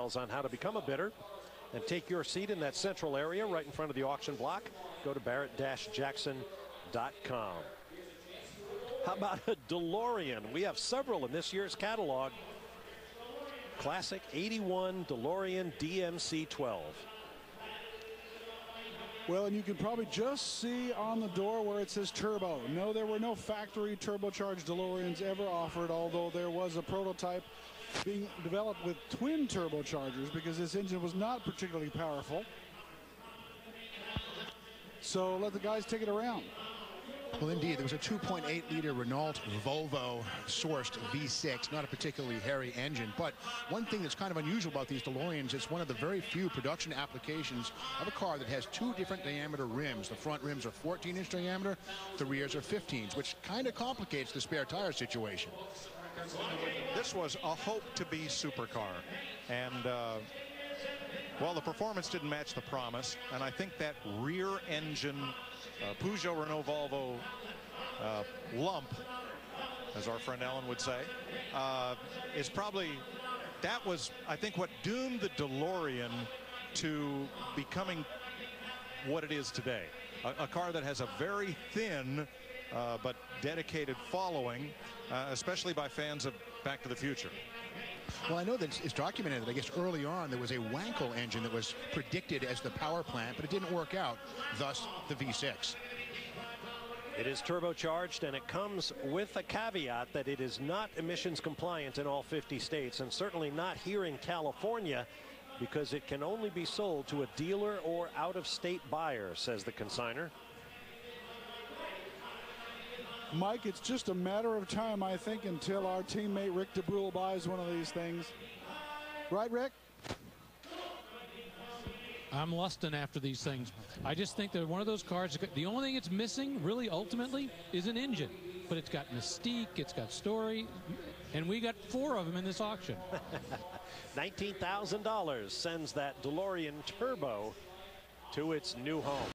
On how to become a bidder and take your seat in that central area right in front of the auction block. Go to barrett-jackson.com. How about a Delorean? We have several in this year's catalog. Classic 81 Delorean DMC-12. Well, and you can probably just see on the door where it says turbo. No, there were no factory turbocharged Deloreans ever offered, although there was a prototype being developed with twin turbochargers because this engine was not particularly powerful. So let the guys take it around. Well, indeed, there was a 2.8-liter Renault Volvo sourced V6, not a particularly hairy engine. But one thing that's kind of unusual about these Deloreans, it's one of the very few production applications of a car that has two different diameter rims. The front rims are 14-inch diameter, the rears are 15s, which kind of complicates the spare tire situation. This was a hope-to-be supercar, and well, the performance didn't match the promise, and I think that rear engine Peugeot Renault Volvo lump, as our friend Ellen would say, is probably, that was, I think, what doomed the Delorean to becoming what it is today. A car that has a very thin but dedicated following, especially by fans of Back to the Future. Well, I know that it's documented that I guess early on there was a Wankel engine that was predicted as the power plant, but it didn't work out, thus the V6. It is turbocharged, and it comes with a caveat that it is not emissions compliant in all 50 states, and certainly not here in California, because it can only be sold to a dealer or out-of-state buyer, says the consignor. Mike, it's just a matter of time, I think, until our teammate Rick DeBrule buys one of these things. Right, Rick? I'm lusting after these things. I just think they're one of those cars. The only thing it's missing, really, ultimately, is an engine. But it's got mystique, it's got story, and we got 4 of them in this auction. $19,000 sends that DeLorean Turbo to its new home.